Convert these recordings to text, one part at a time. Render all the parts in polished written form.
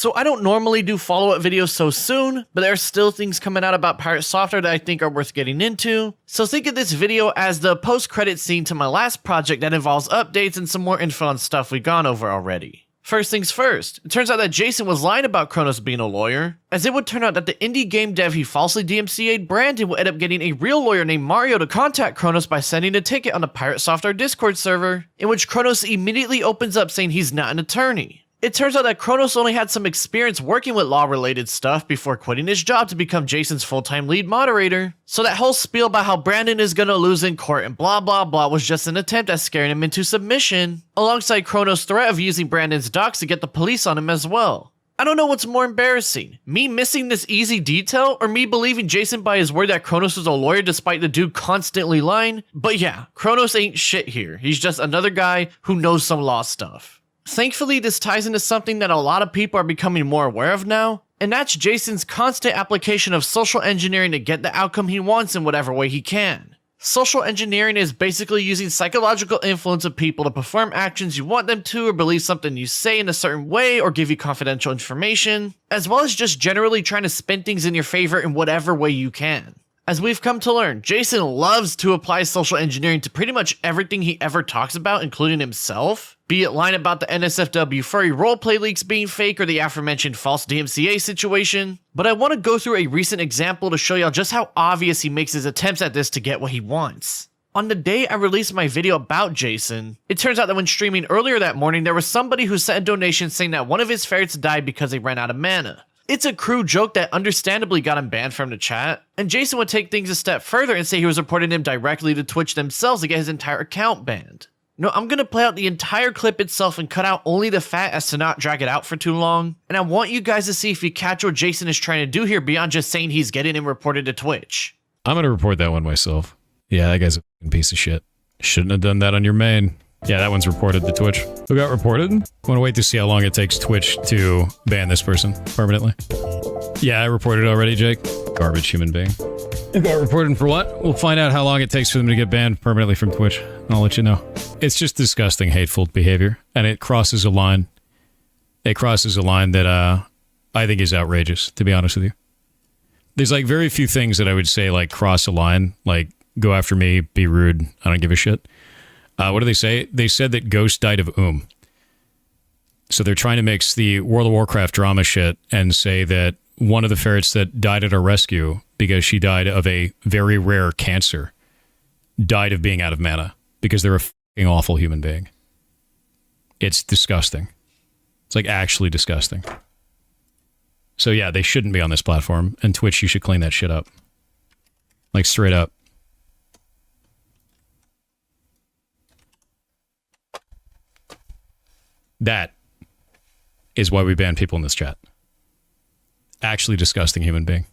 So I don't normally do follow-up videos so soon, but there are still things coming out about Pirate Software that I think are worth getting into. So think of this video as the post-credit scene to my last project that involves updates and some more info on stuff we've gone over already. First things first, it turns out that Jason was lying about Kronos being a lawyer, as it would turn out that the indie game dev he falsely DMCA'd Brandon would end up getting a real lawyer named Mario to contact Kronos by sending a ticket on the Pirate Software Discord server, in which Kronos immediately opens up saying he's not an attorney. It turns out that Kronos only had some experience working with law-related stuff before quitting his job to become Jason's full-time lead moderator, so that whole spiel about how Brandon is gonna lose in court and blah blah blah was just an attempt at scaring him into submission, alongside Kronos' threat of using Brandon's docs to get the police on him as well. I don't know what's more embarrassing, me missing this easy detail or me believing Jason by his word that Kronos was a lawyer despite the dude constantly lying, but yeah, Kronos ain't shit here, he's just another guy who knows some law stuff. Thankfully, this ties into something that a lot of people are becoming more aware of now, and that's Jason's constant application of social engineering to get the outcome he wants in whatever way he can. Social engineering is basically using psychological influence of people to perform actions you want them to or believe something you say in a certain way or give you confidential information, as well as just generally trying to spin things in your favor in whatever way you can. As we've come to learn, Jason loves to apply social engineering to pretty much everything he ever talks about, including himself. Be it line about the NSFW furry roleplay leaks being fake or the aforementioned false DMCA situation. But I want to go through a recent example to show y'all just how obvious he makes his attempts at this to get what he wants. On the day I released my video about Jason, it turns out that when streaming earlier that morning, there was somebody who sent a donation saying that one of his ferrets died because they ran out of mana. It's a crude joke that understandably got him banned from the chat, and Jason would take things a step further and say he was reporting him directly to Twitch themselves to get his entire account banned. No, I'm gonna play out the entire clip itself and cut out only the fat as to not drag it out for too long, and I want you guys to see if you catch what Jason is trying to do here beyond just saying he's getting him reported to Twitch. I'm gonna report that one myself. Yeah, that guy's a fucking piece of shit. Shouldn't have done that on your main. Yeah, that one's reported to Twitch. Who got reported? Wanna wait to see how long it takes Twitch to ban this person permanently? Yeah, I reported already, Jake. Garbage human being. You got reported for what? We'll find out how long it takes for them to get banned permanently from Twitch. I'll let you know. It's just disgusting, hateful behavior, and it crosses a line. It crosses a line that I think is outrageous, to be honest with you. There's like very few things that I would say like cross a line, like go after me, be rude, I don't give a shit. What do they say? They said that Ghost died of So they're trying to mix the World of Warcraft drama shit and say that one of the ferrets that died at our rescue because she died of a very rare cancer died of being out of mana because they're a fucking awful human being. It's disgusting. It's like actually disgusting. So yeah, they shouldn't be on this platform, and Twitch, you should clean that shit up. Like straight up. That is why we ban people in this chat. Actually disgusting human being.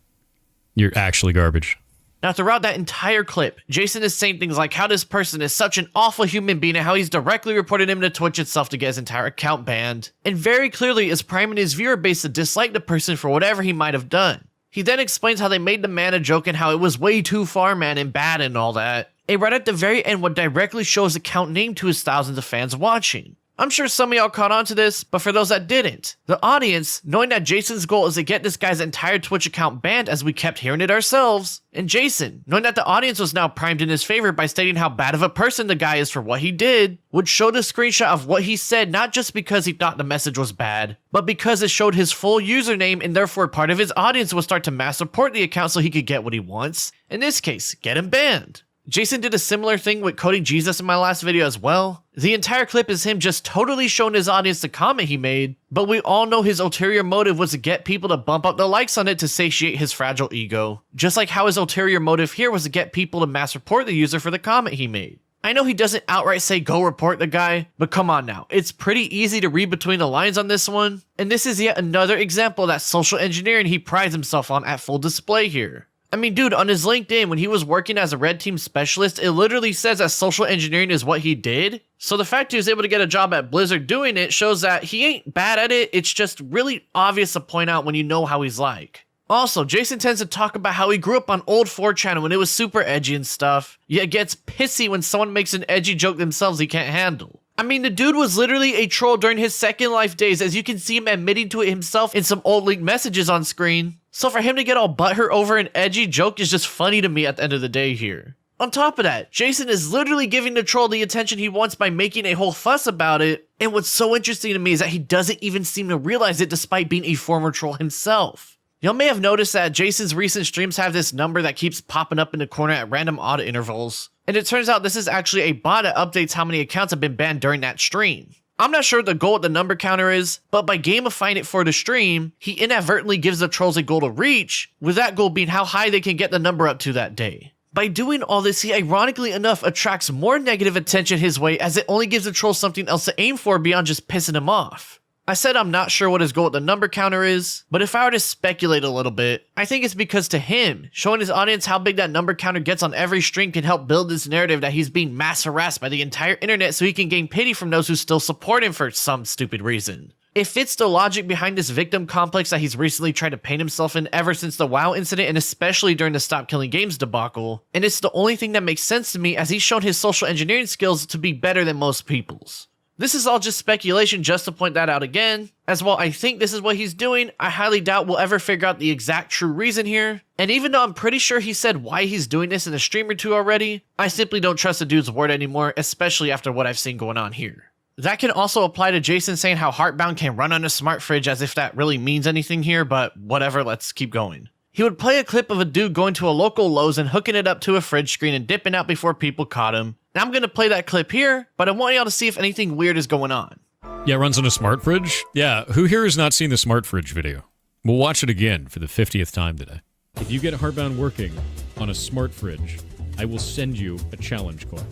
You're actually garbage. Now throughout that entire clip, Jason is saying things like how this person is such an awful human being and how he's directly reported him to Twitch itself to get his entire account banned, and very clearly is priming his viewer base to dislike the person for whatever he might have done. He then explains how they made the mana joke and how it was way too far, man, and bad and all that, and right at the very end what directly shows account name to his thousands of fans watching. I'm sure some of y'all caught on to this, but for those that didn't, the audience, knowing that Jason's goal is to get this guy's entire Twitch account banned as we kept hearing it ourselves, and Jason, knowing that the audience was now primed in his favor by stating how bad of a person the guy is for what he did, would show the screenshot of what he said not just because he thought the message was bad, but because it showed his full username and therefore part of his audience would start to mass support the account so he could get what he wants, in this case, get him banned. Jason did a similar thing with Coding Jesus in my last video as well. The entire clip is him just totally showing his audience the comment he made, but we all know his ulterior motive was to get people to bump up the likes on it to satiate his fragile ego. Just like how his ulterior motive here was to get people to mass report the user for the comment he made. I know he doesn't outright say go report the guy, but come on now, it's pretty easy to read between the lines on this one, and this is yet another example of that social engineering he prides himself on at full display here. I mean, dude, on his LinkedIn, when he was working as a red team specialist, it literally says that social engineering is what he did. So the fact he was able to get a job at Blizzard doing it shows that he ain't bad at it. It's just really obvious to point out when you know how he's like. Also, Jason tends to talk about how he grew up on old 4chan when it was super edgy and stuff, yet gets pissy when someone makes an edgy joke themselves he can't handle. I mean, the dude was literally a troll during his Second Life days, as you can see him admitting to it himself in some old leaked messages on screen. So for him to get all butthurt over an edgy joke is just funny to me at the end of the day here. On top of that, Jason is literally giving the troll the attention he wants by making a whole fuss about it, and what's so interesting to me is that he doesn't even seem to realize it despite being a former troll himself. Y'all may have noticed that Jason's recent streams have this number that keeps popping up in the corner at random odd intervals, and it turns out this is actually a bot that updates how many accounts have been banned during that stream. I'm not sure what the goal with the number counter is, but by gamifying it for the stream, he inadvertently gives the trolls a goal to reach, with that goal being how high they can get the number up to that day. By doing all this, he ironically enough attracts more negative attention his way, as it only gives the troll something else to aim for beyond just pissing him off. I said I'm not sure what his goal with the number counter is, but if I were to speculate a little bit, I think it's because to him, showing his audience how big that number counter gets on every stream can help build this narrative that he's being mass harassed by the entire internet so he can gain pity from those who still support him for some stupid reason. It fits the logic behind this victim complex that he's recently tried to paint himself in ever since the WoW incident and especially during the Stop Killing Games debacle, and it's the only thing that makes sense to me as he's shown his social engineering skills to be better than most people's. This is all just speculation just to point that out again, as while I think this is what he's doing, I highly doubt we'll ever figure out the exact true reason here, and even though I'm pretty sure he said why he's doing this in a stream or two already, I simply don't trust the dude's word anymore, especially after what I've seen going on here. That can also apply to Jason saying how Heartbound can run on a smart fridge as if that really means anything here, but whatever, let's keep going. He would play a clip of a dude going to a local Lowe's and hooking it up to a fridge screen and dipping out before people caught him. And I'm going to play that clip here, but I want y'all to see if anything weird is going on. Yeah, runs on a smart fridge? Yeah, who here has not seen the smart fridge video? We'll watch it again for the 50th time today. If you get Heartbound working on a smart fridge, I will send you a challenge coin.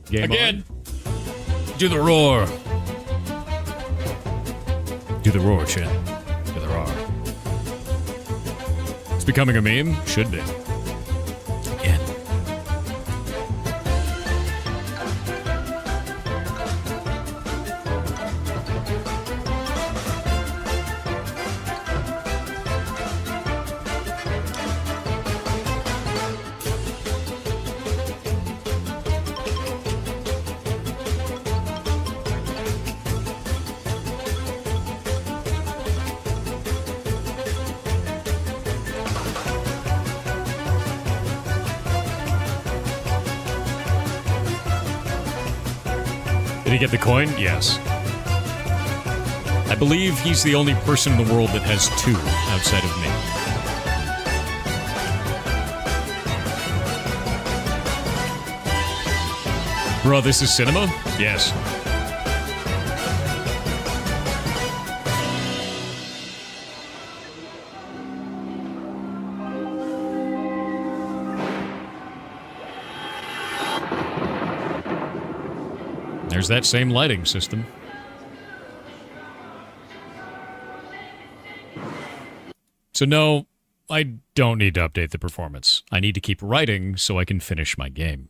Game again. On. Do the roar. Do the roar, Chin. Do the roar. It's becoming a meme? Should be. Again. Did he get the coin? Yes. I believe he's the only person in the world that has two outside of me. Bro, this is cinema? Yes. There's that same lighting system. So no, I don't need to update the performance. I need to keep writing so I can finish my game.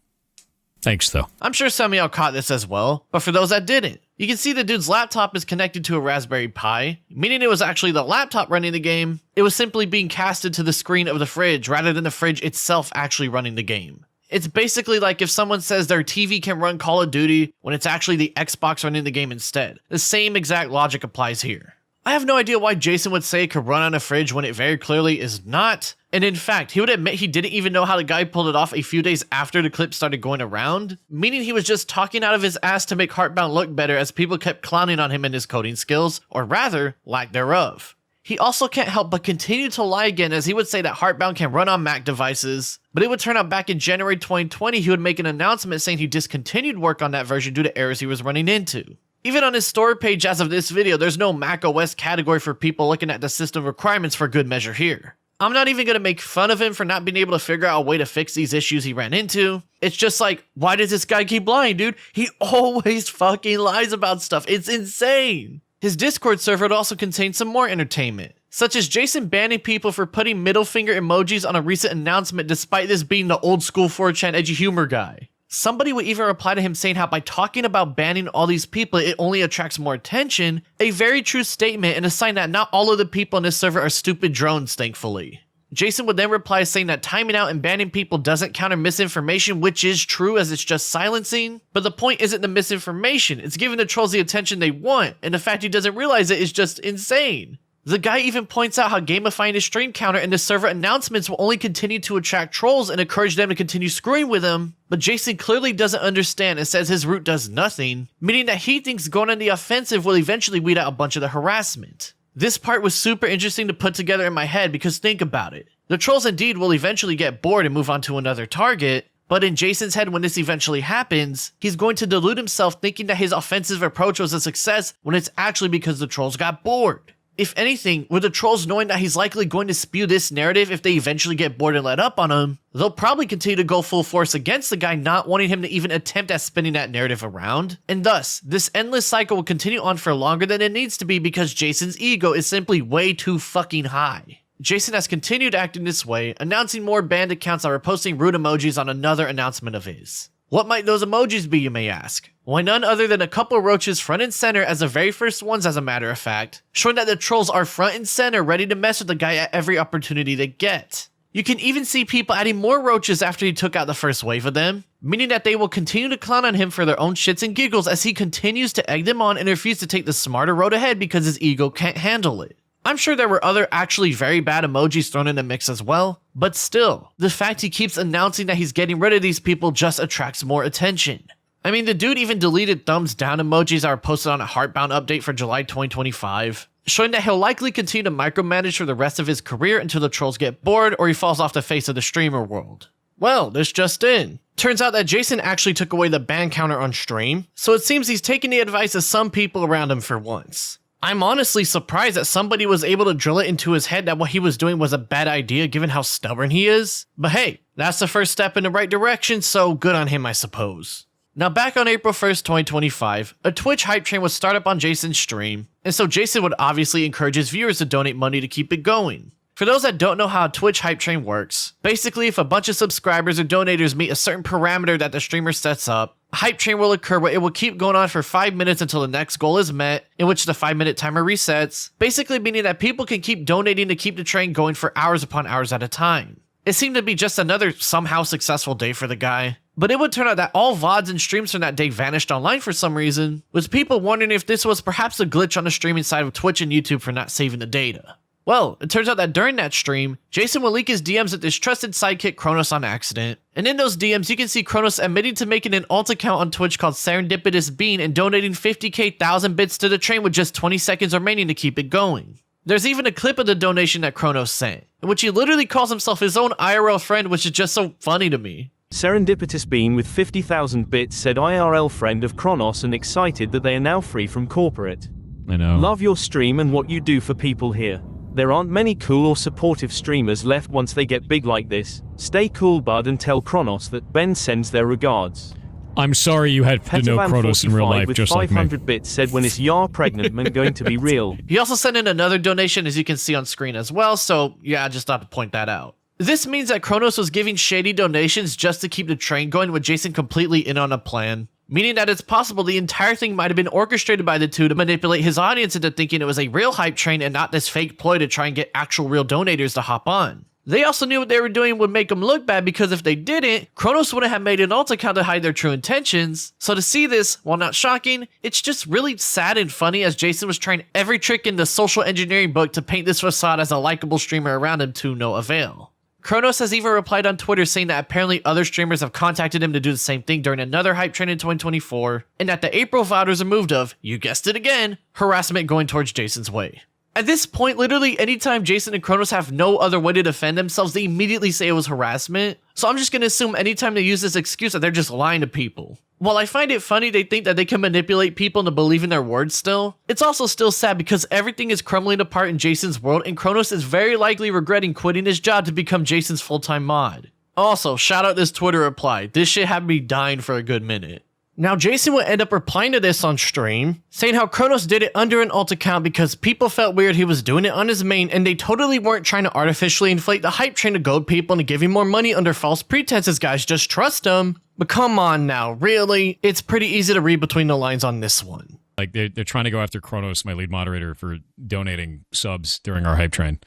Thanks, though. I'm sure some of y'all caught this as well, but for those that didn't, you can see the dude's laptop is connected to a Raspberry Pi, meaning it was actually the laptop running the game. It was simply being casted to the screen of the fridge rather than the fridge itself actually running the game. It's basically like if someone says their TV can run Call of Duty when it's actually the Xbox running the game instead. The same exact logic applies here. I have no idea why Jason would say it could run on a fridge when it very clearly is not. And in fact, he would admit he didn't even know how the guy pulled it off a few days after the clip started going around, meaning he was just talking out of his ass to make Heartbound look better as people kept clowning on him and his coding skills, or rather, lack thereof. He also can't help but continue to lie again as he would say that Heartbound can run on Mac devices, but it would turn out back in January 2020 he would make an announcement saying he discontinued work on that version due to errors he was running into. Even on his store page as of this video, there's no Mac OS category for people looking at the system requirements for good measure here. I'm not even going to make fun of him for not being able to figure out a way to fix these issues he ran into. It's just like, why does this guy keep lying, dude? He always fucking lies about stuff. It's insane. His Discord server would also contain some more entertainment, such as Jason banning people for putting middle finger emojis on a recent announcement despite this being the old school 4chan edgy humor guy. Somebody would even reply to him saying how by talking about banning all these people it only attracts more attention, a very true statement and a sign that not all of the people in this server are stupid drones, thankfully. Jason would then reply saying that timing out and banning people doesn't counter misinformation, which is true as it's just silencing. But the point isn't the misinformation, it's giving the trolls the attention they want, and the fact he doesn't realize it is just insane. The guy even points out how gamifying his stream counter and the server announcements will only continue to attract trolls and encourage them to continue screwing with him, but Jason clearly doesn't understand and says his route does nothing, meaning that he thinks going on the offensive will eventually weed out a bunch of the harassment. This part was super interesting to put together in my head because think about it. The trolls indeed will eventually get bored and move on to another target, but in Jason's head when this eventually happens, he's going to delude himself thinking that his offensive approach was a success when it's actually because the trolls got bored. If anything, with the trolls knowing that he's likely going to spew this narrative if they eventually get bored and let up on him, they'll probably continue to go full force against the guy, not wanting him to even attempt at spinning that narrative around. And thus, this endless cycle will continue on for longer than it needs to be because Jason's ego is simply way too fucking high. Jason has continued acting this way, announcing more banned accounts that were posting rude emojis on another announcement of his. What might those emojis be, you may ask? Why, none other than a couple roaches front and center as the very first ones, as a matter of fact, showing that the trolls are front and center ready to mess with the guy at every opportunity they get. You can even see people adding more roaches after he took out the first wave of them, meaning that they will continue to clown on him for their own shits and giggles as he continues to egg them on and refuse to take the smarter road ahead because his ego can't handle it. I'm sure there were other actually very bad emojis thrown in the mix as well, but still, the fact he keeps announcing that he's getting rid of these people just attracts more attention. I mean, the dude even deleted thumbs down emojis that were posted on a Heartbound update for July 2025, showing that he'll likely continue to micromanage for the rest of his career until the trolls get bored or he falls off the face of the streamer world. Well, this just in. Turns out that Jason actually took away the ban counter on stream, so it seems he's taking the advice of some people around him for once. I'm honestly surprised that somebody was able to drill it into his head that what he was doing was a bad idea given how stubborn he is. But hey, that's the first step in the right direction, so good on him, I suppose. Now back on April 1st, 2025, a Twitch hype train would start up on Jason's stream, and so Jason would obviously encourage his viewers to donate money to keep it going. For those that don't know how a Twitch hype train works, basically if a bunch of subscribers or donators meet a certain parameter that the streamer sets up, a hype train will occur where it will keep going on for 5 minutes until the next goal is met, in which the 5-minute timer resets, basically meaning that people can keep donating to keep the train going for hours upon hours at a time. It seemed to be just another somehow successful day for the guy, but it would turn out that all VODs and streams from that day vanished online for some reason, with people wondering if this was perhaps a glitch on the streaming side of Twitch and YouTube for not saving the data. Well, it turns out that during that stream, Jason will leak his DMs with his trusted sidekick Kronos on accident, and in those DMs you can see Kronos admitting to making an alt account on Twitch called Serendipitous Bean and donating 50k 1,000 bits to the train with just 20 seconds remaining to keep it going. There's even a clip of the donation that Kronos sent, in which he literally calls himself his own IRL friend, which is just so funny to me. Serendipitous Bean with 50,000 bits said IRL friend of Kronos and excited that they are now free from corporate. I know. Love your stream and what you do for people here. There aren't many cool or supportive streamers left once they get big like this. Stay cool, bud, and tell Kronos that Ben sends their regards. I'm sorry you had to know Kronos in real life, with just like me. 500 bits said when is Yar pregnant man going to be real? He also sent in another donation, as you can see on screen as well, so yeah, I just thought to point that out. This means that Kronos was giving shady donations just to keep the train going with Jason completely in on a plan, meaning that it's possible the entire thing might have been orchestrated by the two to manipulate his audience into thinking it was a real hype train and not this fake ploy to try and get actual real donators to hop on. They also knew what they were doing would make them look bad because if they didn't, Kronos wouldn't have made an alt account to hide their true intentions. So to see this, while not shocking, it's just really sad and funny as Jason was trying every trick in the social engineering book to paint this facade as a likable streamer around him to no avail. Kronos has even replied on Twitter saying that apparently other streamers have contacted him to do the same thing during another hype train in 2024, and that the April VOD was removed of, you guessed it again, harassment going towards Jason's way. At this point, literally anytime Jason and Kronos have no other way to defend themselves, they immediately say it was harassment. So I'm just gonna assume anytime they use this excuse that they're just lying to people. While I find it funny they think that they can manipulate people into believing their words still, it's also still sad because everything is crumbling apart in Jason's world and Kronos is very likely regretting quitting his job to become Jason's full-time mod. Also, shout out this Twitter reply, this shit had me dying for a good minute. Now Jason would end up replying to this on stream, saying how Kronos did it under an alt account because people felt weird he was doing it on his main and they totally weren't trying to artificially inflate the hype train to goad people into giving more money under false pretenses, guys, just trust him. But come on now, really? It's pretty easy to read between the lines on this one. Like, they're trying to go after Kronos, my lead moderator, for donating subs during our hype train.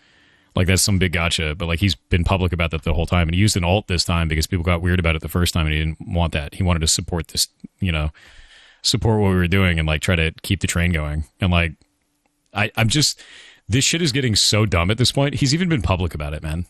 Like, that's some big gotcha, but like, he's been public about that the whole time, and he used an alt this time because people got weird about it the first time, and he didn't want that. He wanted to support this, you know, support what we were doing and like try to keep the train going. And like, I'm just, this shit is getting so dumb at this point. He's even been public about it, man.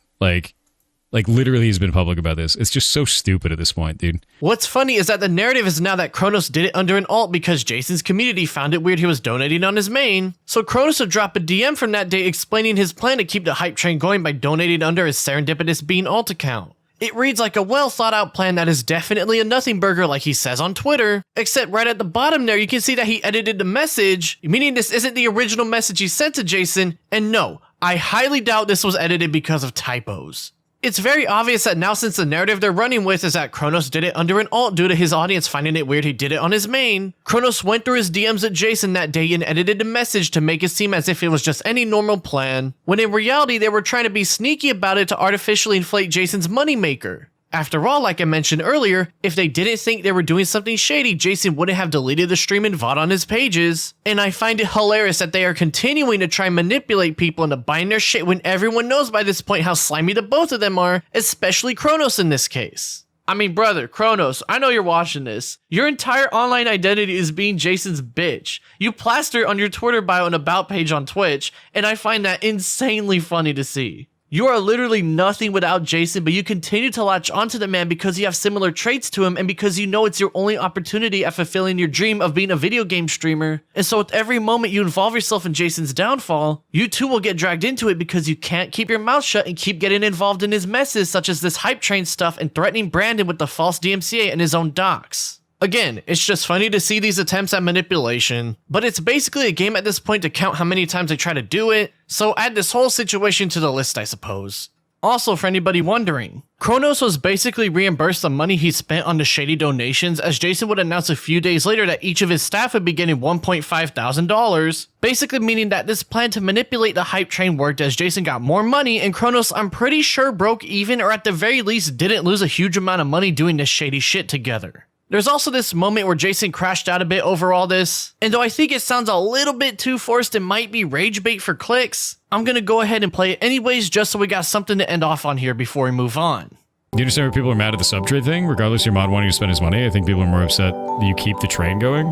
Like literally he's been public about this. It's just so stupid at this point, dude. What's funny is that the narrative is now that Kronos did it under an alt because Jason's community found it weird he was donating on his main. So Kronos would drop a DM from that day explaining his plan to keep the hype train going by donating under his serendipitous bean alt account. It reads like a well thought out plan that is definitely a nothing burger like he says on Twitter, except right at the bottom there you can see that he edited the message, meaning this isn't the original message he sent to Jason, and no, I highly doubt this was edited because of typos. It's very obvious that now, since the narrative they're running with is that Kronos did it under an alt due to his audience finding it weird he did it on his main, Kronos went through his DMs at Jason that day and edited the message to make it seem as if it was just any normal plan, when in reality they were trying to be sneaky about it to artificially inflate Jason's moneymaker. After all, like I mentioned earlier, if they didn't think they were doing something shady, Jason wouldn't have deleted the stream and VOD on his pages. And I find it hilarious that they are continuing to try and manipulate people into buying their shit when everyone knows by this point how slimy the both of them are, especially Kronos in this case. I mean, brother, Kronos, I know you're watching this. Your entire online identity is being Jason's bitch. You plaster it on your Twitter bio and about page on Twitch, and I find that insanely funny to see. You are literally nothing without Jason, but you continue to latch onto the man because you have similar traits to him and because you know it's your only opportunity at fulfilling your dream of being a video game streamer. And so with every moment you involve yourself in Jason's downfall, you too will get dragged into it because you can't keep your mouth shut and keep getting involved in his messes such as this hype train stuff and threatening Brandon with the false DMCA and his own docs. Again, it's just funny to see these attempts at manipulation, but it's basically a game at this point to count how many times they try to do it, so add this whole situation to the list, I suppose. Also, for anybody wondering, Kronos was basically reimbursed the money he spent on the shady donations, as Jason would announce a few days later that each of his staff would be getting $1.5 thousand, basically meaning that this plan to manipulate the hype train worked as Jason got more money and Kronos, I'm pretty sure, broke even or at the very least didn't lose a huge amount of money doing this shady shit together. There's also this moment where Jason crashed out a bit over all this, and though I think it sounds a little bit too forced and might be rage bait for clicks, I'm gonna go ahead and play it anyways just so we got something to end off on here before we move on. Do you understand why people are mad at the subtrade thing? Regardless of your mod wanting to spend his money, I think people are more upset that you keep the train going.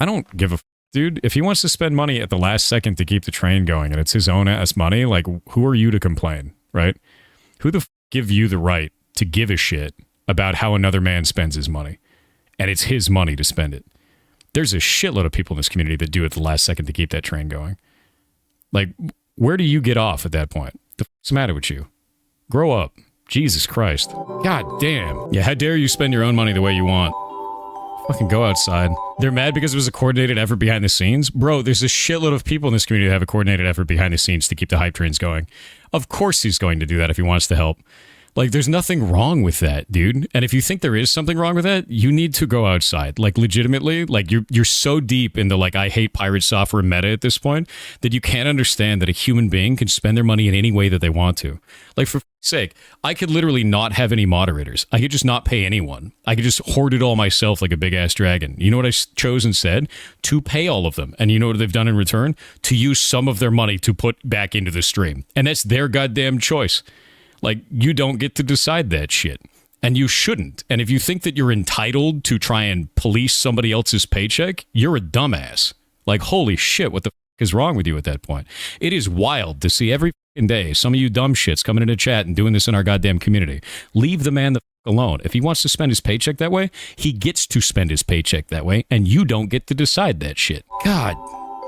I don't give a f, dude. If he wants to spend money at the last second to keep the train going and it's his own ass money, like, who are you to complain, right? Who the f give you the right to give a shit about how another man spends his money? And it's his money to spend it. There's a shitload of people in this community that do it at the last second to keep that train going. Like, where do you get off at that point? The f***'s the matter with you? Grow up. Jesus Christ. God damn. Yeah, how dare you spend your own money the way you want? Fucking go outside. They're mad because it was a coordinated effort behind the scenes? Bro, there's a shitload of people in this community that have a coordinated effort behind the scenes to keep the hype trains going. Of course he's going to do that if he wants to help. Like, there's nothing wrong with that, dude. And if you think there is something wrong with that, you need to go outside. Like, legitimately, like, you're so deep into, like, I hate pirate software meta at this point that you can't understand that a human being can spend their money in any way that they want to. Like, for sake, I could literally not have any moderators. I could just not pay anyone. I could just hoard it all myself like a big-ass dragon. You know what I chose instead? To pay all of them. And you know what they've done in return? To use some of their money to put back into the stream. And that's their goddamn choice. Like, you don't get to decide that shit. And you shouldn't. And if you think that you're entitled to try and police somebody else's paycheck, you're a dumbass. Like, holy shit, what the f*** is wrong with you at that point? It is wild to see every f***ing day some of you dumb shits coming into chat and doing this in our goddamn community. Leave the man the f*** alone. If he wants to spend his paycheck that way, he gets to spend his paycheck that way, and you don't get to decide that shit. God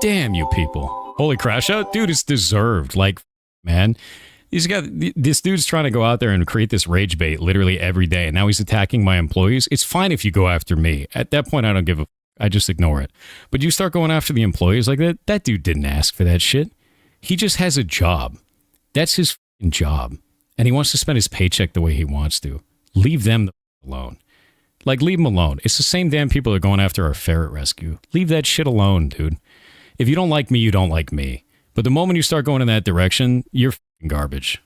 damn you people. Holy crash out? Dude, it's deserved. Like, man. This dude's trying to go out there and create this rage bait literally every day, and now he's attacking my employees. It's fine if you go after me. At that point, I don't give a f. I just ignore it. But you start going after the employees like that, that dude didn't ask for that shit. He just has a job. That's his f***ing job. And he wants to spend his paycheck the way he wants to. Leave them the f*** alone. Like, leave them alone. It's the same damn people that are going after our Ferret Rescue. Leave that shit alone, dude. If you don't like me, you don't like me. But the moment you start going in that direction, you're f***ing garbage.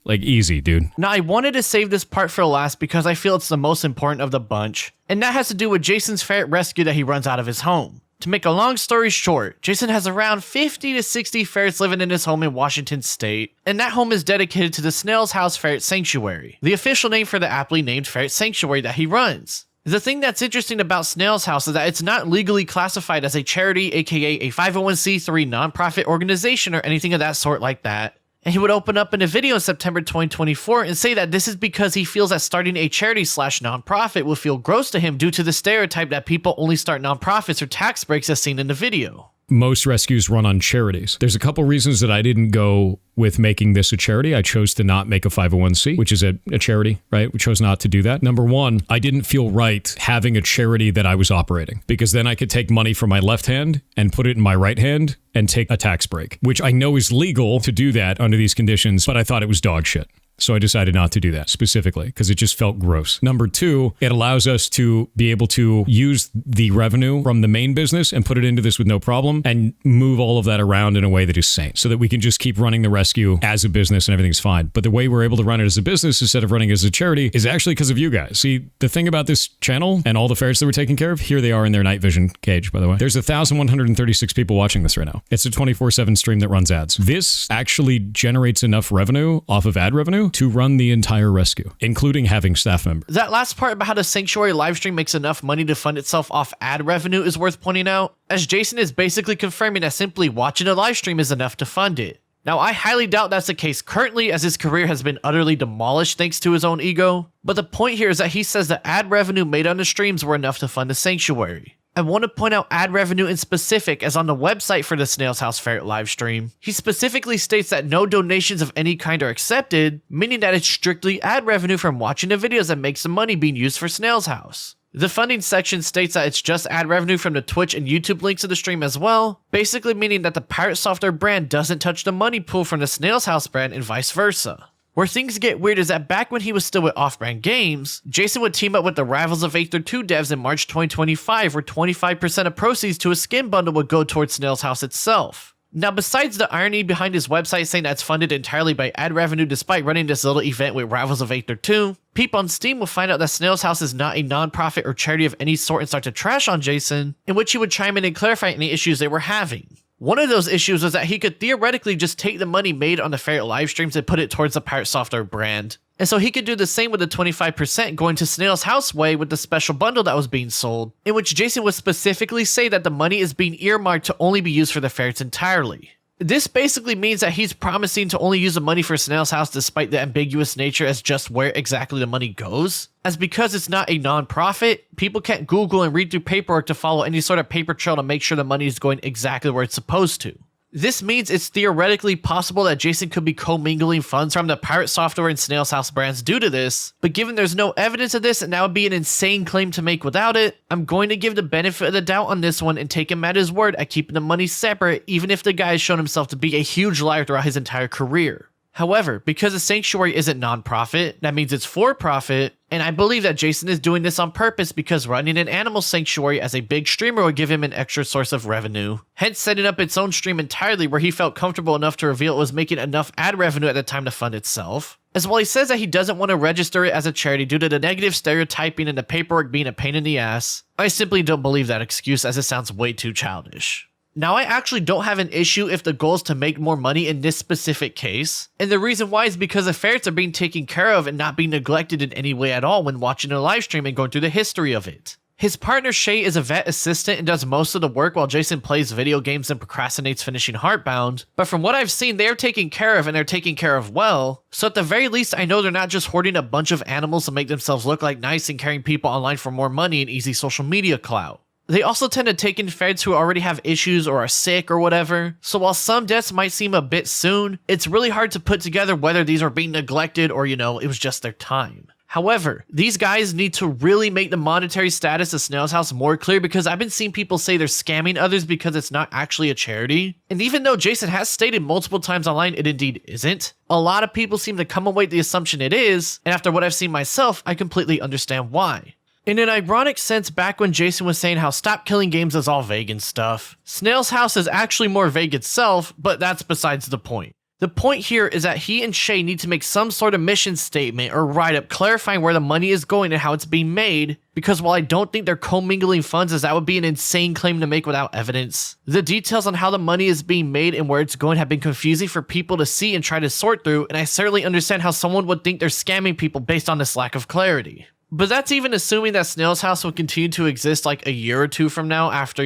Like, easy, dude. Now, I wanted to save this part for last because I feel it's the most important of the bunch, and that has to do with Jason's Ferret Rescue that he runs out of his home. To make a long story short, Jason has around 50 to 60 ferrets living in his home in Washington state, and that home is dedicated to the Snail's House Ferret Sanctuary, the official name for the aptly named ferret sanctuary that he runs. The thing that's interesting about Snail's House is that it's not legally classified as a charity, aka a 501c3 nonprofit organization or anything of that sort like that. And he would open up in a video in September 2024 and say that this is because he feels that starting a charity slash nonprofit will feel gross to him due to the stereotype that people only start nonprofits or tax breaks as seen in the video. Most rescues run on charities. There's a couple reasons that I didn't go with making this a charity. I chose to not make a 501c, which is a charity, right? We chose not to do that. Number one, I didn't feel right having a charity that I was operating, because then I could take money from my left hand and put it in my right hand and take a tax break, which I know is legal to do that under these conditions, but I thought it was dog shit. So I decided not to do that specifically because it just felt gross. Number two, it allows us to be able to use the revenue from the main business and put it into this with no problem and move all of that around in a way that is sane so that we can just keep running the rescue as a business and everything's fine. But the way we're able to run it as a business instead of running it as a charity is actually because of you guys. See, the thing about this channel and all the ferrets that we're taking care of, here they are in their night vision cage, by the way. There's 1,136 people watching this right now. It's a 24/7 stream that runs ads. This actually generates enough revenue off of ad revenue to run the entire rescue, including having staff members. That last part about how the Sanctuary livestream makes enough money to fund itself off ad revenue is worth pointing out, as Jason is basically confirming that simply watching a livestream is enough to fund it. Now, I highly doubt that's the case currently, as his career has been utterly demolished thanks to his own ego, but the point here is that he says the ad revenue made on the streams were enough to fund the Sanctuary. I want to point out ad revenue in specific, as on the website for the Snail's House Ferret livestream, he specifically states that no donations of any kind are accepted, meaning that it's strictly ad revenue from watching the videos that makes the money being used for Snail's House. The funding section states that it's just ad revenue from the Twitch and YouTube links of the stream as well, basically meaning that the Pirate Software brand doesn't touch the money pool from the Snail's House brand and vice versa. Where things get weird is that back when he was still with Off-Brand Games, Jason would team up with the Rivals of Aether 2 devs in March 2025, where 25% of proceeds to a skin bundle would go towards Snail's House itself. Now, besides the irony behind his website saying that it's funded entirely by ad revenue despite running this little event with Rivals of Aether 2, people on Steam will find out that Snail's House is not a non-profit or charity of any sort and start to trash on Jason, in which he would chime in and clarify any issues they were having. One of those issues was that he could theoretically just take the money made on the Ferret live streams and put it towards the Pirate Software brand. And so he could do the same with the 25% going to Snail's House way with the special bundle that was being sold, in which Jason would specifically say that the money is being earmarked to only be used for the ferrets entirely. This basically means that he's promising to only use the money for Snail's House despite the ambiguous nature as just where exactly the money goes. As because it's not a non-profit, people can't Google and read through paperwork to follow any sort of paper trail to make sure the money is going exactly where it's supposed to. This means it's theoretically possible that Jason could be commingling funds from the Pirate Software and Snail's House brands due to this, but given there's no evidence of this and that would be an insane claim to make without it, I'm going to give the benefit of the doubt on this one and take him at his word at keeping the money separate, even if the guy has shown himself to be a huge liar throughout his entire career. However, because the Sanctuary isn't non-profit, that means it's for profit, and I believe that Jason is doing this on purpose because running an animal sanctuary as a big streamer would give him an extra source of revenue, hence setting up its own stream entirely where he felt comfortable enough to reveal it was making enough ad revenue at the time to fund itself. As well, he says that he doesn't want to register it as a charity due to the negative stereotyping and the paperwork being a pain in the ass. I simply don't believe that excuse, as it sounds way too childish. Now, I actually don't have an issue if the goal is to make more money in this specific case, and the reason why is because the ferrets are being taken care of and not being neglected in any way at all when watching a live stream and going through the history of it. His partner Shay is a vet assistant and does most of the work while Jason plays video games and procrastinates finishing Heartbound, but from what I've seen, they are taken care of and they're taken care of well, so at the very least I know they're not just hoarding a bunch of animals to make themselves look like nice and carrying people online for more money and easy social media clout. They also tend to take in ferrets who already have issues or are sick or whatever, so while some deaths might seem a bit soon, it's really hard to put together whether these are being neglected or, it was just their time. However, these guys need to really make the monetary status of Snail's House more clear because I've been seeing people say they're scamming others because it's not actually a charity. And even though Jason has stated multiple times online it indeed isn't, a lot of people seem to come away with the assumption it is, and after what I've seen myself, I completely understand why. In an ironic sense, back when Jason was saying how stop killing games is all vague and stuff, Snail's House is actually more vague itself, but that's besides the point. The point here is that he and Shay need to make some sort of mission statement or write-up clarifying where the money is going and how it's being made, because while I don't think they're commingling funds, as that would be an insane claim to make without evidence, the details on how the money is being made and where it's going have been confusing for people to see and try to sort through, and I certainly understand how someone would think they're scamming people based on this lack of clarity. But that's even assuming that Snail's House will continue to exist like a year or two from now after,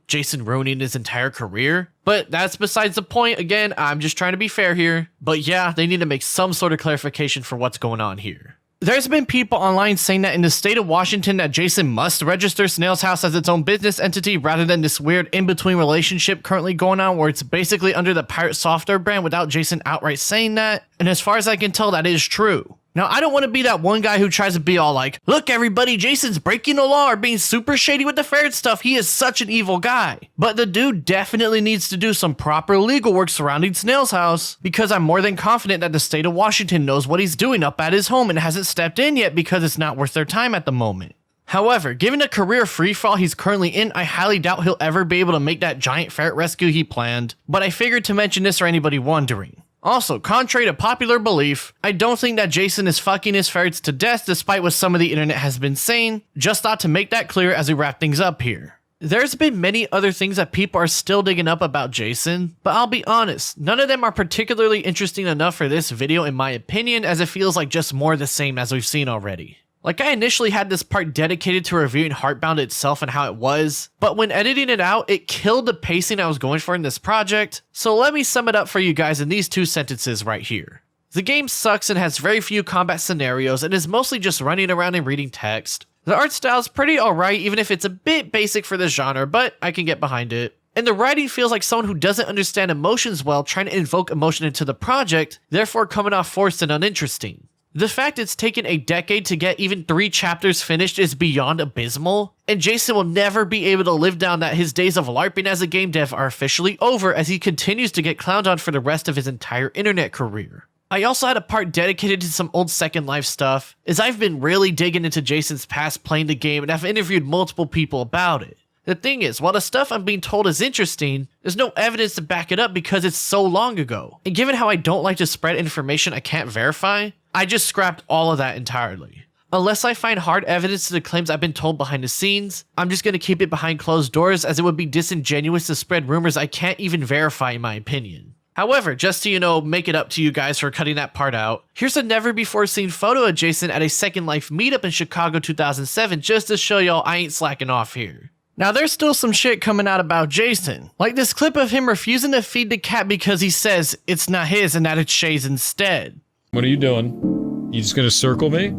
Jason ruining his entire career. But that's besides the point. Again, I'm just trying to be fair here. But yeah, they need to make some sort of clarification for what's going on here. There's been people online saying that in the state of Washington that Jason must register Snail's House as its own business entity rather than this weird in-between relationship currently going on where it's basically under the Pirate Software brand without Jason outright saying that. And as far as I can tell, that is true. Now, I don't want to be that one guy who tries to be all like, look everybody, Jason's breaking the law or being super shady with the ferret stuff. He is such an evil guy. But the dude definitely needs to do some proper legal work surrounding Snail's House, because I'm more than confident that the state of Washington knows what he's doing up at his home and hasn't stepped in yet because it's not worth their time at the moment. However, given the career freefall he's currently in, I highly doubt he'll ever be able to make that giant ferret rescue he planned, but I figured to mention this for anybody wondering. Also, contrary to popular belief, I don't think that Jason is fucking his ferrets to death despite what some of the internet has been saying. Just thought to make that clear as we wrap things up here. There's been many other things that people are still digging up about Jason, but I'll be honest, none of them are particularly interesting enough for this video in my opinion, as it feels like just more of the same as we've seen already. Like, I initially had this part dedicated to reviewing Heartbound itself and how it was, but when editing it out, it killed the pacing I was going for in this project, so let me sum it up for you guys in these 2 sentences right here. The game sucks and has very few combat scenarios and is mostly just running around and reading text. The art style is pretty alright even if it's a bit basic for this genre, but I can get behind it. And the writing feels like someone who doesn't understand emotions well trying to invoke emotion into the project, therefore coming off forced and uninteresting. The fact it's taken a decade to get even 3 chapters finished is beyond abysmal, and Jason will never be able to live down that his days of LARPing as a game dev are officially over as he continues to get clowned on for the rest of his entire internet career. I also had a part dedicated to some old Second Life stuff, as I've been really digging into Jason's past playing the game and I've interviewed multiple people about it. The thing is, while the stuff I'm being told is interesting, there's no evidence to back it up because it's so long ago. And given how I don't like to spread information I can't verify, I just scrapped all of that entirely. Unless I find hard evidence to the claims I've been told behind the scenes, I'm just going to keep it behind closed doors as it would be disingenuous to spread rumors I can't even verify in my opinion. However, just to, make it up to you guys for cutting that part out, here's a never before seen photo of Jason at a Second Life meetup in Chicago 2007 just to show y'all I ain't slacking off here. Now there's still some shit coming out about Jason, like this clip of him refusing to feed the cat because he says it's not his and that it's Shay's instead. What are you doing? You just gonna circle me?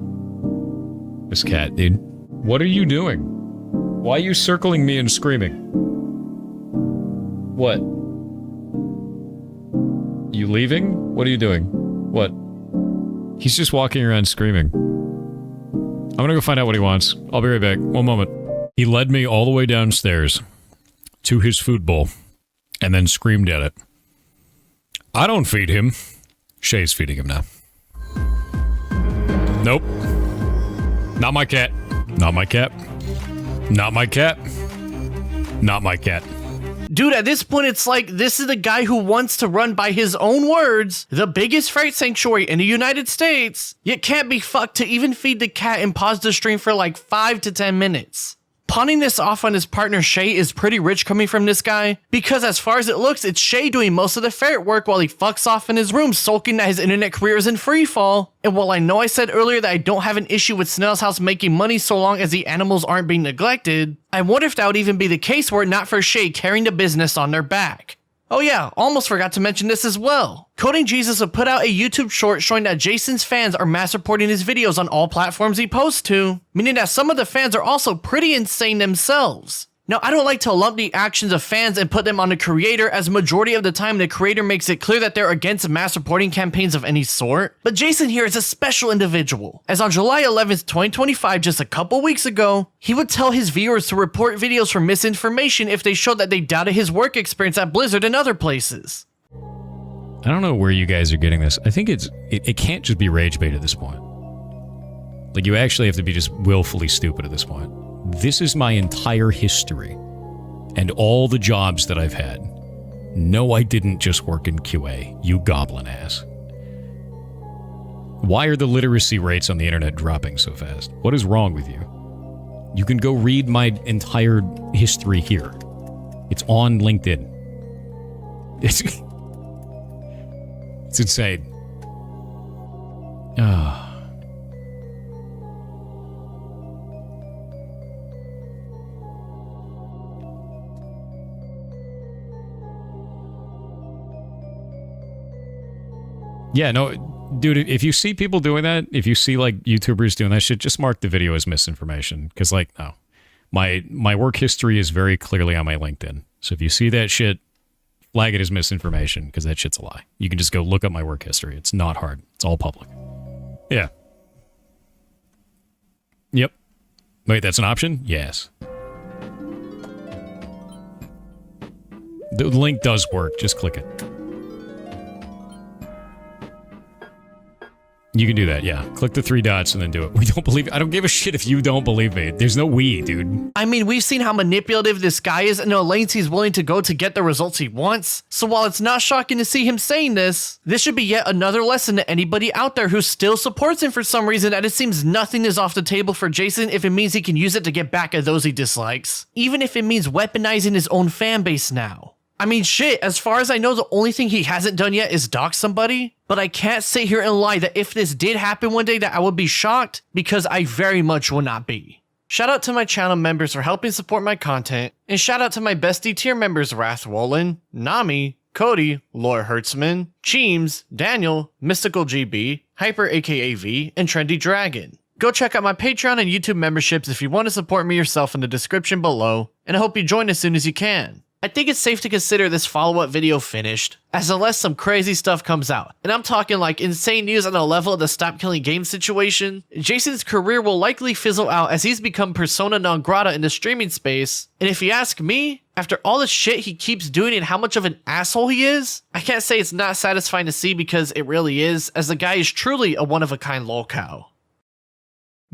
This cat, dude. What are you doing? Why are you circling me and screaming? What? You leaving? What are you doing? What? He's just walking around screaming. I'm gonna go find out what he wants. I'll be right back. One moment. He led me all the way downstairs to his food bowl and then screamed at it. I don't feed him. Shay's feeding him now. Nope. Not my cat. Not my cat. Not my cat. Not my cat. Dude, at this point, it's like, this is the guy who wants to run, by his own words, the biggest ferret sanctuary in the United States, yet can't be fucked to even feed the cat and pause the stream for like 5 to 10 minutes. Pawning this off on his partner Shay is pretty rich coming from this guy, because as far as it looks, it's Shay doing most of the ferret work while he fucks off in his room sulking that his internet career is in freefall. And while I know I said earlier that I don't have an issue with Snail's House making money so long as the animals aren't being neglected, I wonder if that would even be the case were it not for Shay carrying the business on their back. Oh yeah, almost forgot to mention this as well. Coding Jesus have put out a YouTube short showing that Jason's fans are mass reporting his videos on all platforms he posts to, meaning that some of the fans are also pretty insane themselves. Now, I don't like to lump the actions of fans and put them on the creator, as majority of the time the creator makes it clear that they're against mass reporting campaigns of any sort, but Jason here is a special individual, as on July 11th, 2025, just a couple weeks ago, he would tell his viewers to report videos for misinformation if they showed that they doubted his work experience at Blizzard and other places. I don't know where you guys are getting this. I think it can't just be rage bait at this point. Like, you actually have to be just willfully stupid at this point. This is my entire history and all the jobs that I've had. No, I didn't just work in QA, you goblin ass. Why are the literacy rates on the internet dropping so fast? What is wrong with you? You can go read my entire history here. It's on LinkedIn. It's insane. Yeah, no, dude, if you see people doing that, if you see, like, YouTubers doing that shit, just mark the video as misinformation. Because, like, no. My work history is very clearly on my LinkedIn. So if you see that shit, flag it as misinformation, because that shit's a lie. You can just go look up my work history. It's not hard. It's all public. Yeah. Yep. Wait, that's an option? Yes. The link does work. Just click it. You can do that, yeah. Click the 3 dots and then do it. We don't believe... I don't give a shit if you don't believe me. There's no we, dude. I mean, we've seen how manipulative this guy is and the lengths he's willing to go to get the results he wants. So while it's not shocking to see him saying this should be yet another lesson to anybody out there who still supports him for some reason, that it seems nothing is off the table for Jason if it means he can use it to get back at those he dislikes. Even if it means weaponizing his own fan base now. I mean, shit, as far as I know, the only thing he hasn't done yet is dox somebody, but I can't sit here and lie that if this did happen one day that I would be shocked, because I very much will not be. Shout out to my channel members for helping support my content, and shout out to my bestie tier members Wrath Wolin, Nami, Cody, Laura Hertzman, Cheems, Daniel, Mystical GB, Hyper aka V, and Trendy Dragon. Go check out my Patreon and YouTube memberships if you want to support me yourself in the description below, and I hope you join as soon as you can. I think it's safe to consider this follow-up video finished, as unless some crazy stuff comes out, and I'm talking like insane news on the level of the Stop Killing Games situation, Jason's career will likely fizzle out as he's become persona non grata in the streaming space, and if you ask me, after all the shit he keeps doing and how much of an asshole he is, I can't say it's not satisfying to see because it really is, as the guy is truly a one-of-a-kind lolcow.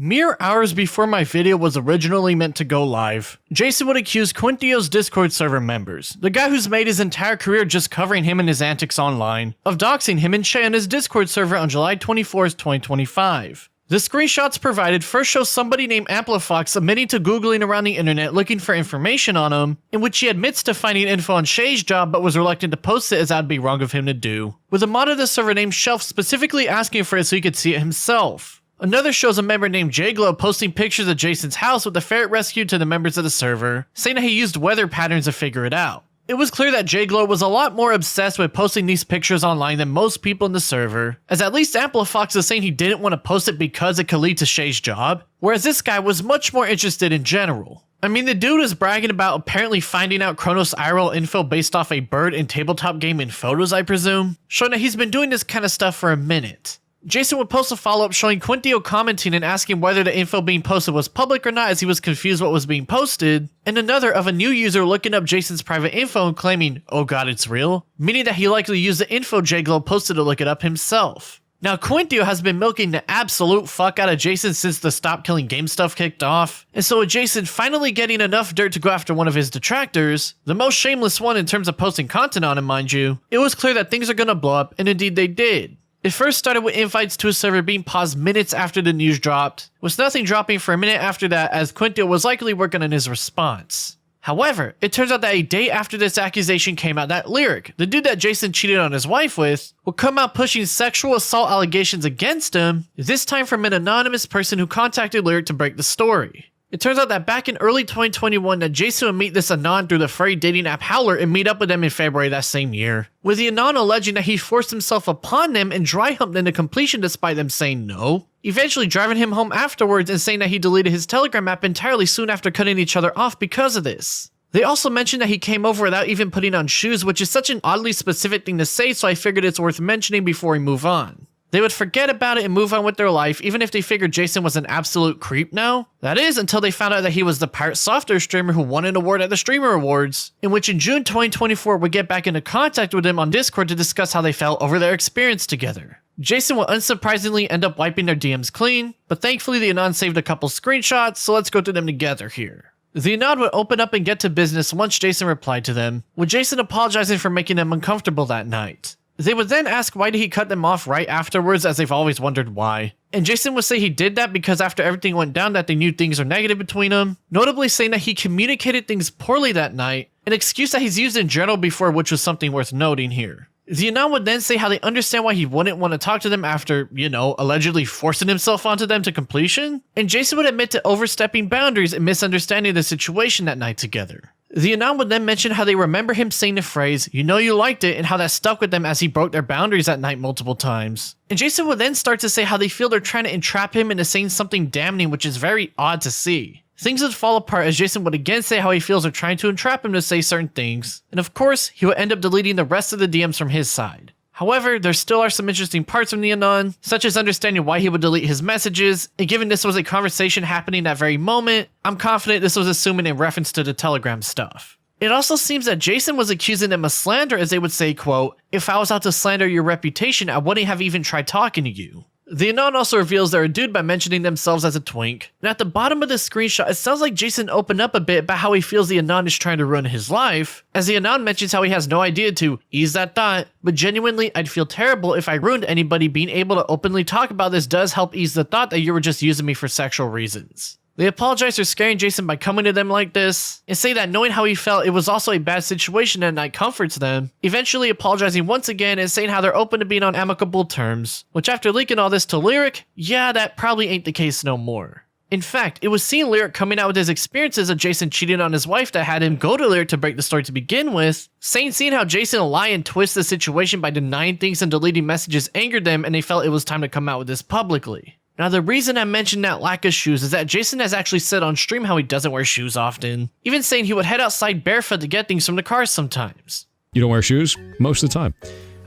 Mere hours before my video was originally meant to go live, Jason would accuse Quintio's Discord server members, the guy who's made his entire career just covering him and his antics online, of doxing him and Shay on his Discord server on July 24th, 2025. The screenshots provided first show somebody named Amplifox admitting to googling around the internet looking for information on him, in which he admits to finding info on Shay's job but was reluctant to post it as that'd be wrong of him to do, with a mod of the server named Shelf specifically asking for it so he could see it himself. Another shows a member named J-Glow posting pictures of Jason's house with the Ferret Rescue to the members of the server, saying that he used weather patterns to figure it out. It was clear that J-Glow was a lot more obsessed with posting these pictures online than most people in the server, as at least Amplifox is saying he didn't want to post it because it could lead to Shay's job, whereas this guy was much more interested in general. I mean, the dude is bragging about apparently finding out Kronos IRL info based off a bird in tabletop game in photos, I presume, showing that he's been doing this kind of stuff for a minute. Jason would post a follow-up showing Quintio commenting and asking whether the info being posted was public or not as he was confused what was being posted, and another of a new user looking up Jason's private info and claiming, oh god it's real, meaning that he likely used the info J-Glow posted to look it up himself. Now Quintio has been milking the absolute fuck out of Jason since the Stop Killing Game stuff kicked off, and so with Jason finally getting enough dirt to go after one of his detractors, the most shameless one in terms of posting content on him mind you, it was clear that things are gonna blow up, and indeed they did. It first started with invites to his server being paused minutes after the news dropped, with nothing dropping for a minute after that as Quintio was likely working on his response. However, it turns out that a day after this accusation came out that Lyric, the dude that Jason cheated on his wife with, would come out pushing sexual assault allegations against him, this time from an anonymous person who contacted Lyric to break the story. It turns out that back in early 2021 that Jason would meet this Anon through the furry dating app Howler and meet up with them in February that same year, with the Anon alleging that he forced himself upon them and dry humped them to completion despite them saying no, eventually driving him home afterwards and saying that he deleted his Telegram app entirely soon after cutting each other off because of this. They also mentioned that he came over without even putting on shoes, which is such an oddly specific thing to say, so I figured it's worth mentioning before we move on. They would forget about it and move on with their life even if they figured Jason was an absolute creep now. That is, until they found out that he was the Pirate Software streamer who won an award at the Streamer Awards, in which in June 2024 would get back into contact with him on Discord to discuss how they felt over their experience together. Jason would unsurprisingly end up wiping their DMs clean, but thankfully the Anon saved a couple screenshots, so let's go through them together here. The Anon would open up and get to business once Jason replied to them, with Jason apologizing for making them uncomfortable that night. They would then ask why did he cut them off right afterwards, as they've always wondered why. And Jason would say he did that because after everything went down that they knew things are negative between them, notably saying that he communicated things poorly that night, an excuse that he's used in general before, which was something worth noting here. The Anon would then say how they understand why he wouldn't want to talk to them after, allegedly forcing himself onto them to completion, and Jason would admit to overstepping boundaries and misunderstanding the situation that night together. The Anon would then mention how they remember him saying the phrase, "You know you liked it," and how that stuck with them as he broke their boundaries that night multiple times. And Jason would then start to say how they feel they're trying to entrap him into saying something damning, which is very odd to see. Things would fall apart as Jason would again say how he feels they're trying to entrap him to say certain things, and of course, he would end up deleting the rest of the DMs from his side. However, there still are some interesting parts from the Anon, such as understanding why he would delete his messages, and given this was a conversation happening that very moment, I'm confident this was assuming in reference to the Telegram stuff. It also seems that Jason was accusing them of slander, as they would say, quote, "If I was out to slander your reputation, I wouldn't have even tried talking to you." The Anon also reveals they're a dude by mentioning themselves as a twink, and at the bottom of the screenshot, it sounds like Jason opened up a bit about how he feels the Anon is trying to ruin his life, as the Anon mentions how he has no idea to ease that thought, but genuinely, I'd feel terrible if I ruined anybody. Being able to openly talk about this does help ease the thought that you were just using me for sexual reasons. They apologize for scaring Jason by coming to them like this, and say that knowing how he felt it was also a bad situation that night comforts them, eventually apologizing once again and saying how they're open to being on amicable terms, which after leaking all this to Lyric, yeah, that probably ain't the case no more. In fact, it was seeing Lyric coming out with his experiences of Jason cheating on his wife that had him go to Lyric to break the story to begin with, seeing how Jason lie and twist the situation by denying things and deleting messages angered them, and they felt it was time to come out with this publicly. Now, the reason I mentioned that lack of shoes is that Jason has actually said on stream how he doesn't wear shoes often, even saying he would head outside barefoot to get things from the car sometimes. You don't wear shoes? Most of the time.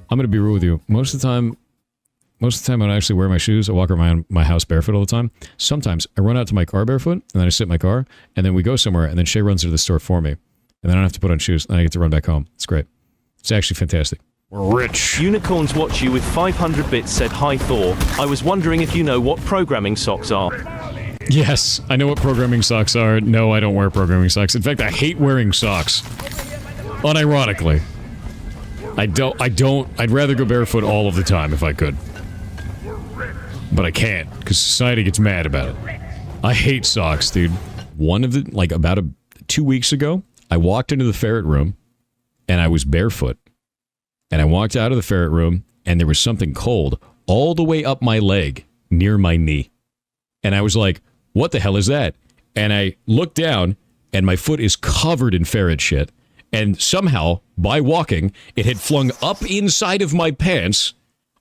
I'm going to be real with you. Most of the time when I actually wear my shoes, I walk around my house barefoot all the time. Sometimes I run out to my car barefoot, and then I sit in my car, and then we go somewhere, and then Shay runs to the store for me. And then I don't have to put on shoes, and I get to run back home. It's great. It's actually fantastic. We're rich. Unicorns Watch You with 500 bits said, "Hi Thor, I was wondering if you know what programming socks are." Yes, I know what programming socks are. No, I don't wear programming socks. In fact, I hate wearing socks. Unironically. I'd rather go barefoot all of the time if I could. But I can't, because society gets mad about it. I hate socks, dude. About 2 weeks ago, I walked into the ferret room, and I was barefoot. And I walked out of the ferret room, and there was something cold all the way up my leg, near my knee. And I was like, what the hell is that? And I looked down, and my foot is covered in ferret shit. And somehow, by walking, it had flung up inside of my pants,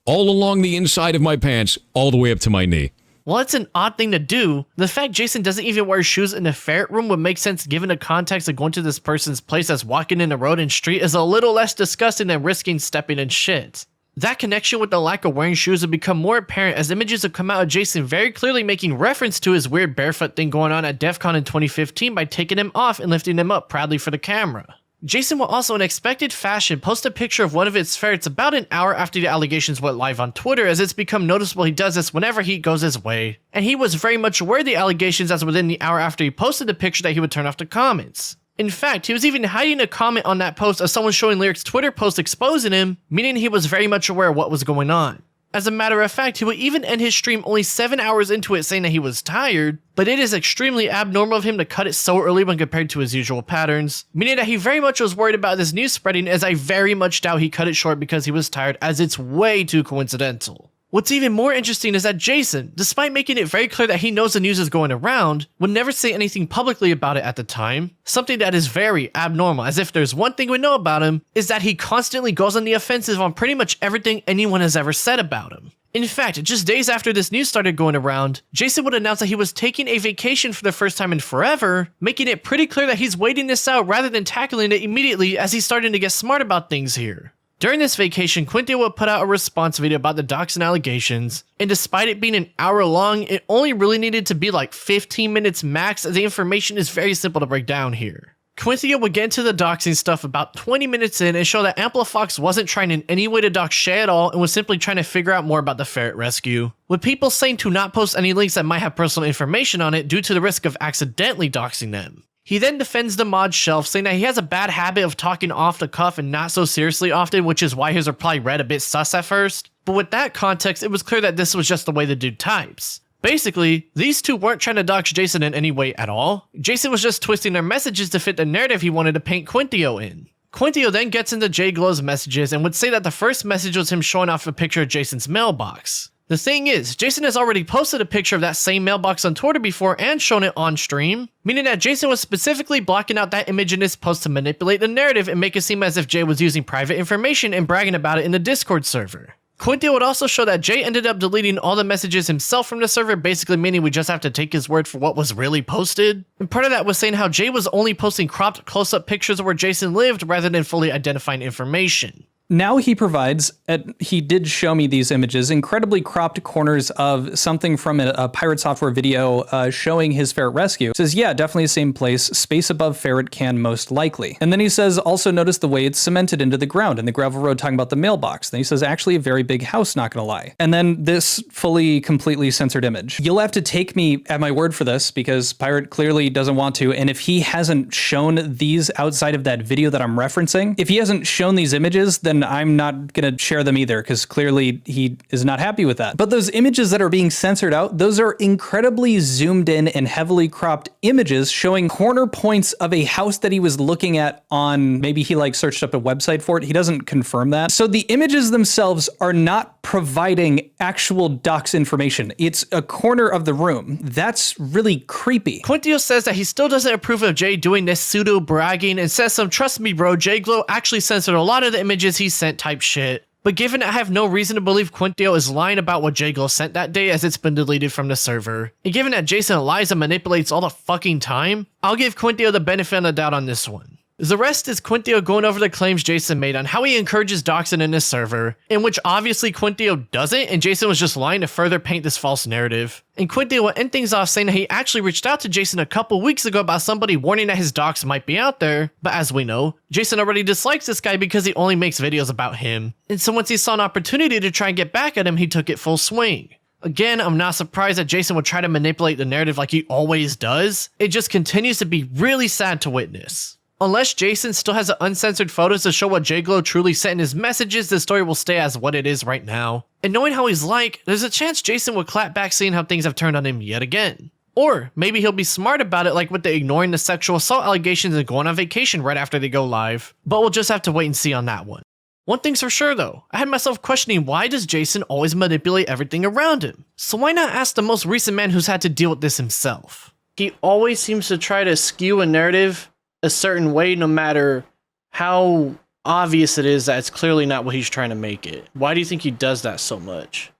all along the inside of my pants, all the way up to my knee. Well, it's an odd thing to do. The fact Jason doesn't even wear shoes in the ferret room would make sense given the context of going to this person's place as walking in the road and street is a little less disgusting than risking stepping in shit. That connection with the lack of wearing shoes would become more apparent as images have come out of Jason very clearly making reference to his weird barefoot thing going on at DEF CON in 2015 by taking him off and lifting him up proudly for the camera. Jason will also in expected fashion post a picture of one of its ferrets about an hour after the allegations went live on Twitter, as it's become noticeable he does this whenever heat goes his way, and he was very much aware of the allegations as within the hour after he posted the picture that he would turn off the comments. In fact, he was even hiding a comment on that post of someone showing Lyric's Twitter post exposing him, meaning he was very much aware of what was going on. As a matter of fact, he would even end his stream only 7 hours into it saying that he was tired, but it is extremely abnormal of him to cut it so early when compared to his usual patterns, meaning that he very much was worried about this news spreading, as I very much doubt he cut it short because he was tired, as it's way too coincidental. What's even more interesting is that Jason, despite making it very clear that he knows the news is going around, would never say anything publicly about it at the time, something that is very abnormal, as if there's one thing we know about him, is that he constantly goes on the offensive on pretty much everything anyone has ever said about him. In fact, just days after this news started going around, Jason would announce that he was taking a vacation for the first time in forever, making it pretty clear that he's waiting this out rather than tackling it immediately as he's starting to get smart about things here. During this vacation, Quintia would put out a response video about the doxing allegations, and despite it being an hour long, it only really needed to be like 15 minutes max, as the information is very simple to break down here. Quintia would get into the doxing stuff about 20 minutes in and show that Amplifox wasn't trying in any way to dox Shay at all and was simply trying to figure out more about the Ferret Rescue, with people saying to not post any links that might have personal information on it due to the risk of accidentally doxing them. He then defends the mod Shelf, saying that he has a bad habit of talking off the cuff and not so seriously often, which is why his reply read a bit sus at first. But with that context, it was clear that this was just the way the dude types. Basically, these two weren't trying to dox Jason in any way at all. Jason was just twisting their messages to fit the narrative he wanted to paint Quintio in. Quintio then gets into J Glow's messages and would say that the first message was him showing off a picture of Jason's mailbox. The thing is, Jason has already posted a picture of that same mailbox on Twitter before and shown it on stream, meaning that Jason was specifically blocking out that image in his post to manipulate the narrative and make it seem as if Jay was using private information and bragging about it in the Discord server. Quintio would also show that Jay ended up deleting all the messages himself from the server, basically meaning we just have to take his word for what was really posted. And part of that was saying how Jay was only posting cropped close-up pictures of where Jason lived rather than fully identifying information. Now he provides, he did show me these images, incredibly cropped corners of something from a Pirate Software video showing his Ferret Rescue. Says, yeah, definitely the same place, space above Ferret can most likely. And then he says, also notice the way it's cemented into the ground in the gravel road, talking about the mailbox. Then he says, actually a very big house, not gonna lie. And then this fully, completely censored image. You'll have to take me at my word for this because Pirate clearly doesn't want to. And if he hasn't shown these outside of that video that I'm referencing, if he hasn't shown these images, then I'm not going to share them either because clearly he is not happy with that. But those images that are being censored out, those are incredibly zoomed in and heavily cropped images showing corner points of a house that he was looking at on, maybe he like searched up a website for it. He doesn't confirm that. So the images themselves are not providing actual docs information. It's a corner of the room. That's really creepy. Quintio says that he still doesn't approve of Jay doing this pseudo bragging and says some trust me bro, J Glow actually censored a lot of the images he sent type shit. But given I have no reason to believe Quintio is lying about what J Glow sent that day as it's been deleted from the server, and given that Jason lies and manipulates all the fucking time, I'll give Quintio the benefit of the doubt on this one. The rest is Quintio going over the claims Jason made on how he encourages doxing in his server, in which obviously Quintio doesn't, and Jason was just lying to further paint this false narrative. And Quintio will end things off saying that he actually reached out to Jason a couple weeks ago about somebody warning that his dox might be out there, but as we know, Jason already dislikes this guy because he only makes videos about him, and so once he saw an opportunity to try and get back at him, he took it full swing. Again, I'm not surprised that Jason would try to manipulate the narrative like he always does. It just continues to be really sad to witness. Unless Jason still has the uncensored photos to show what J Glow truly sent in his messages, the story will stay as what it is right now. And knowing how he's like, there's a chance Jason would clap back seeing how things have turned on him yet again. Or maybe he'll be smart about it like with the ignoring the sexual assault allegations and going on vacation right after they go live. But we'll just have to wait and see on that one. One thing's for sure though, I had myself questioning why does Jason always manipulate everything around him? So why not ask the most recent man who's had to deal with this himself? He always seems to try to skew a narrative a certain way no matter how obvious it is that it's clearly not what he's trying to make it. Why do you think he does that so much?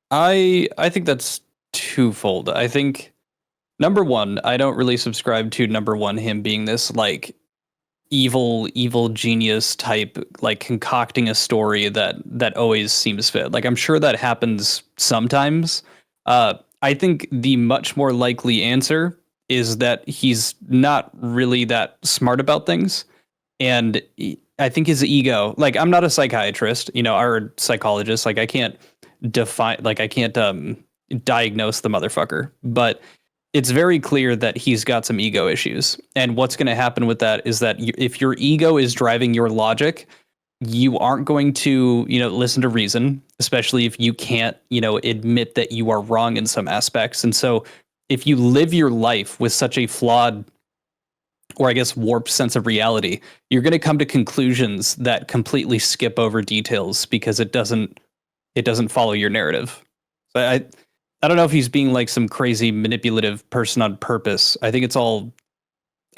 I think that's twofold. I think number one, I don't really subscribe to number one, him being this like evil genius type, like concocting a story that always seems fit. Like I'm sure that happens sometimes. I think the much more likely answer is that he's not really that smart about things. And I think his ego, like I'm not a psychiatrist, or a psychologist, like I can't define, like I can't diagnose the motherfucker, but it's very clear that he's got some ego issues. And what's going to happen with that is that if your ego is driving your logic, you aren't going to, listen to reason, especially if you can't, admit that you are wrong in some aspects. And so if you live your life with such a flawed, or I guess warped sense of reality, you're going to come to conclusions that completely skip over details because it doesn't follow your narrative. So I don't know if he's being like some crazy manipulative person on purpose. I think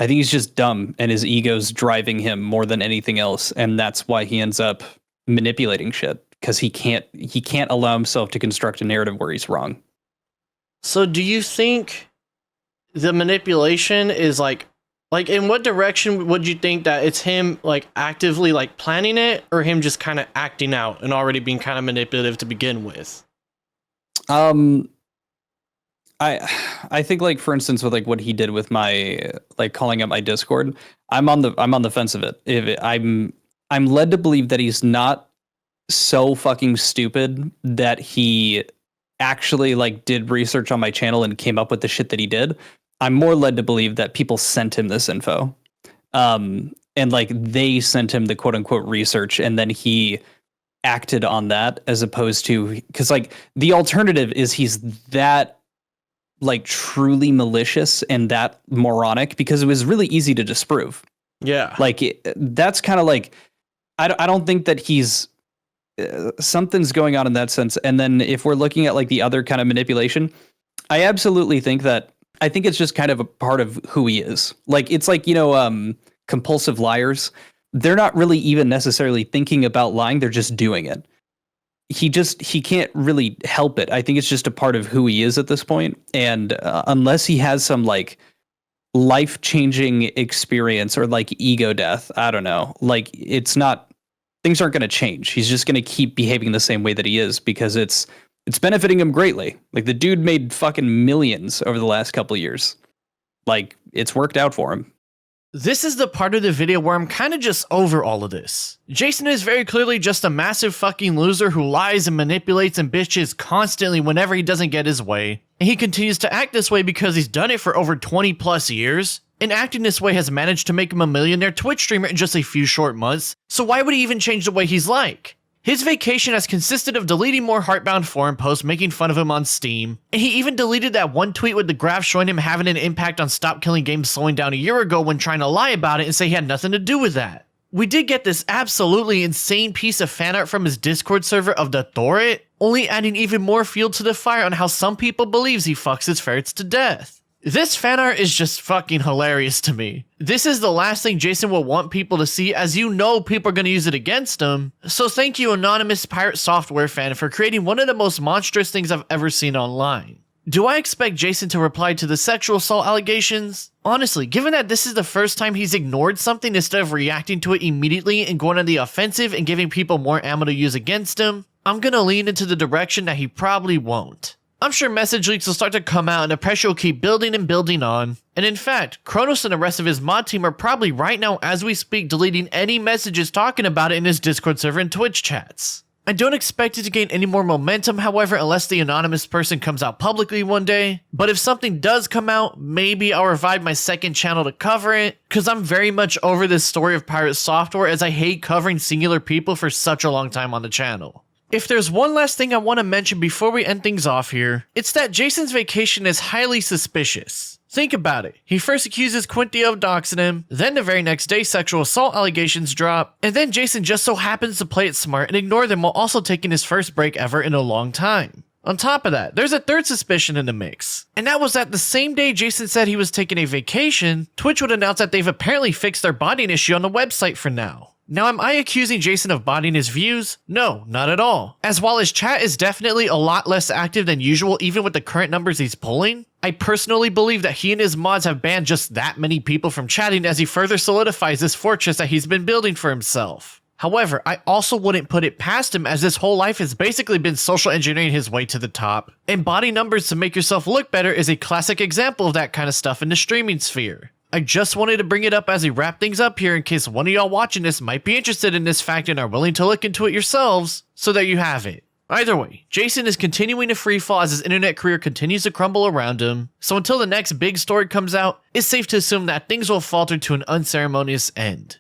he's just dumb and his ego's driving him more than anything else. And that's why he ends up manipulating shit, because he can't allow himself to construct a narrative where he's wrong. So do you think the manipulation is like in what direction would you think that it's him like actively like planning it, or him just kind of acting out and already being kind of manipulative to begin with? I think like for instance with like what he did with my like calling up my Discord, I'm on the fence of it. I'm led to believe that he's not so fucking stupid that he actually like did research on my channel and came up with the shit that he did. I'm more led to believe that people sent him this info. And like they sent him the quote unquote research and then he acted on that, as opposed to, because like the alternative is he's that like truly malicious and that moronic, because it was really easy to disprove. Yeah. Like that's kind of like, I don't think that he's something's going on in that sense. And then if we're looking at like the other kind of manipulation, I absolutely think that I think it's just kind of a part of who he is. Like it's like, compulsive liars. They're not really even necessarily thinking about lying. They're just doing it. He can't really help it. I think it's just a part of who he is at this point. And unless he has some like life-changing experience or like ego death, I don't know. Like things aren't going to change. He's just going to keep behaving the same way that he is because it's benefiting him greatly. Like the dude made fucking millions over the last couple of years. Like it's worked out for him. This is the part of the video where I'm kind of just over all of this. Jason is very clearly just a massive fucking loser who lies and manipulates and bitches constantly whenever he doesn't get his way. And he continues to act this way because he's done it for over 20 plus years. And acting this way has managed to make him a millionaire Twitch streamer in just a few short months. So why would he even change the way he's like? His vacation has consisted of deleting more Heartbound forum posts making fun of him on Steam, and he even deleted that one tweet with the graph showing him having an impact on Stop Killing Games slowing down a year ago when trying to lie about it and say he had nothing to do with that. We did get this absolutely insane piece of fan art from his Discord server of the Thorit, only adding even more fuel to the fire on how some people believes he fucks his ferrets to death. This fan art is just fucking hilarious to me. This is the last thing Jason will want people to see, as people are going to use it against him. So thank you, anonymous pirate software fan, for creating one of the most monstrous things I've ever seen online. Do I expect Jason to reply to the sexual assault allegations? Honestly, given that this is the first time he's ignored something instead of reacting to it immediately and going on the offensive and giving people more ammo to use against him, I'm going to lean into the direction that he probably won't. I'm sure message leaks will start to come out and the pressure will keep building and building on. And in fact, Kronos and the rest of his mod team are probably right now as we speak deleting any messages talking about it in his Discord server and Twitch chats. I don't expect it to gain any more momentum, however, unless the anonymous person comes out publicly one day. But if something does come out, maybe I'll revive my second channel to cover it, because I'm very much over this story of pirate software, as I hate covering singular people for such a long time on the channel. If there's one last thing I want to mention before we end things off here, it's that Jason's vacation is highly suspicious. Think about it. He first accuses Quintia of doxing him, then the very next day sexual assault allegations drop, and then Jason just so happens to play it smart and ignore them while also taking his first break ever in a long time. On top of that, there's a third suspicion in the mix, and that was that the same day Jason said he was taking a vacation, Twitch would announce that they've apparently fixed their botting issue on the website for now. Now, am I accusing Jason of botting his views? No, not at all. As while his chat is definitely a lot less active than usual even with the current numbers he's pulling, I personally believe that he and his mods have banned just that many people from chatting as he further solidifies this fortress that he's been building for himself. However, I also wouldn't put it past him, as his whole life has basically been social engineering his way to the top, and botting numbers to make yourself look better is a classic example of that kind of stuff in the streaming sphere. I just wanted to bring it up as we wrap things up here in case one of y'all watching this might be interested in this fact and are willing to look into it yourselves, so there you have it. Either way, Jason is continuing to freefall as his internet career continues to crumble around him, so until the next big story comes out, it's safe to assume that things will falter to an unceremonious end.